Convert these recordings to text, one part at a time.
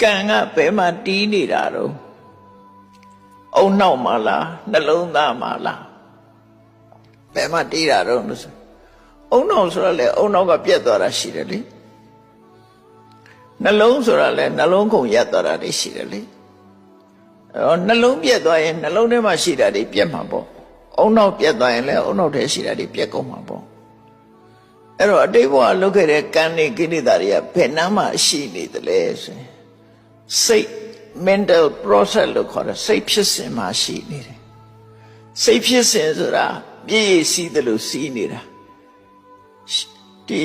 ကံကဘယ်မှာတီးနေတာတော့အုံနောက်မှာလားနှလုံးသားမှာလားဘယ်မှာတီးတာတော့လို့ဆိုအုံနောက်ဆိုတော့လေအုံနောက်ကပြက်သွားတာရှိတယ်လေနှလုံးဆိုတော့လေနှလုံးကုန်ရက်သွားတာတွေရှိတယ်လေနှလုံးပြက်သွားရင်နှလုံးထဲမှာရှိတာတွေပြက်မှာပေါ့အုံနောက်ပြက်သွားရင်လည်းအုံနောက်ထဲရှိတာတွေပြက်ကုန်မှာပေါ့အဲ့တော့အတိတ်ဘဝလုပ်ခဲ့တဲ့ကံတွေကိလေသာတွေကဘယ်နှမ်းမှရှိနေသလဲဆိုရင်စိတ် mental process လို့ခေါ်တယ်စိတ်ဖြစ်စဉ်မှာရှိနေတယ်စိတ်ဖြစ်စဉ်ဆိုတာပြည့်ရည်စီးတယ်လို့စီးနေတာဒီ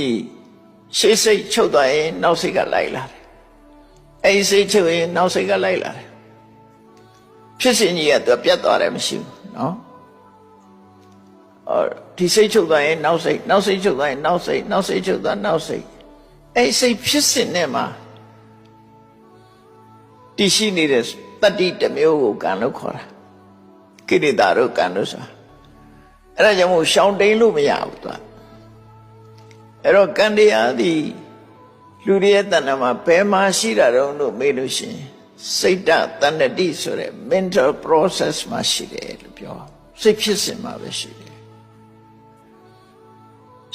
ရှေ့စိတ်ချုပ်သွားရင်နောက်စိတ်ကလိုက်လာတယ်အဲ့စိတ်ချုပ်ရင်နောက်စိတ်ကလိုက်လာတယ်ဖြစ်စဉ်ကြီးကသူပြတ်သွားတယ်မရှိဘူးနော်ဒီစိတ်ချုပ်သွားရင်နောက်စိတ်နောက်စိတ်ချုပ်သွားရင်နောက်စိတ်နောက်စိတ်ချုပ်သွားနောက်စိတ်အဲ့စိတ်ဖြစ်စဉ်နဲ့မှာတည်ရှိနေတဲ့တတ္တိတစ်မျိုးကိုကံလို့ခေါ်တာကိလေသာတို့ကံလို့ဆိုတာအဲ့ဒါကြောင့်မို့ရှောင်တိန်လို့မရဘူးသူကအဲ့တော့ကံတရားသည်လူတွေရဲ့တဏ္ဍာမှာဘယ်မှာရှိတာတုံးလို့မေးလို့ရှိရင်စိတ်တတဏ္ဍတိဆိုတဲ့ mental process မှာရှိတယ်လို့ပြောစိတ်ဖြစ်စဉ်မှာပဲရှိတယ်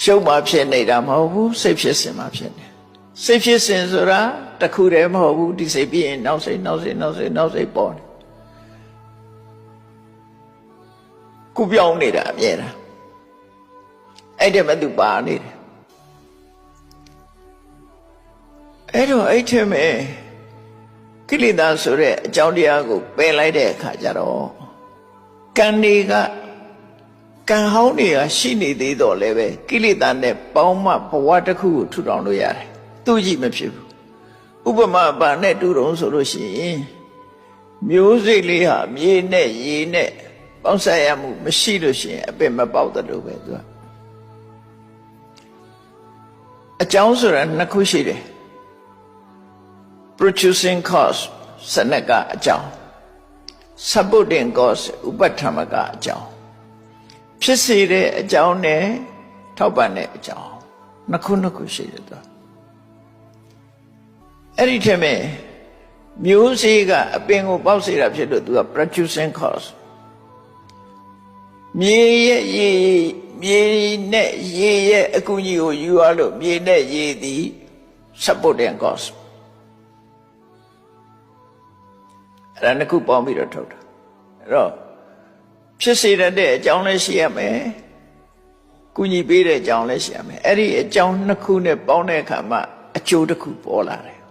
ရှုပ်မှဖြစ်နေတာမဟုတ်ဘူးစိတ်ဖြစ်စဉ်မှာဖြစ်နေစိတ်ဖြစ်စဉ်ဆိုတာတစ်ခုတည်းမဟုတ်ဘူးဒီစိတ်ပြီးရင်နောက်စိတ်နောက်စိတ်နောက်စိတ်နောက်စိတ်ပေါ်နေခုပြောင်းနေတာအမြဲတမ်းအဲ့ဒီမဲ့သူပါနေတယ်အဲ့တော့အဲ့ထဲမဲ့ကိလေသာဆိုတဲ့အကြောင်းတရားကိုပယ်လိုက်တဲ့အခါကျတော့ကံတွေကကံဟောင်းတွေကရှိနေသေးတော့လည်းပဲကိလေသာနဲ့ပေါင်းမှဘဝတစ်ခုကိုထူထောင်လို့ရတယ်သူကြည့်မဖြစ်ဘူးဥပမာဘာနဲ့တူတုံးဆိုလို့ရှိရင်မျိုးစိတ်လေးဟာမြေနဲ့ရေနဲ့ပေါင်းဆက်ရမှုမရှိလို့ရှိရင်အပင်မပေါက်တယ်လို့ပဲသူကအကြောင်းဆိုတာနှစ်ခုရှိတယ် producing cause စနစ်ကအကြောင်း supporting cause ဥပဋ္ဌမကအကြောင်းဖြစ်စေတဲ့အကြောင်းနဲ့ထောက်ပံ့တဲ့အကြောင်းနှစ်ခုရှိတယ်သူအဲ့ဒီထဲမှာမျိုးစေ့ကအပင်ကိုပေါက်စေတာဖြစ်လို့သူက producing cause မြေနဲ့ရေရဲ့အကူအညီကိုယူရလို့မြေနဲ့ရေသည် supporting cause အဲ့ဒါနှစ်ခုပေါင်းပြီးတော့ထုတ်တာအဲ့တော့ဖြစ်စေတဲ့အကြောင်းလည်းရှိရမယ်ကူညီပေးတဲ့အကြောင်းလည်းရှိရမယ်အဲ့ဒီအကြောင်းနှစ်ခုနဲ့ပေါင်းတဲ့အခါမှာအကျိုးတစ်ခုပေါ်လာတယ်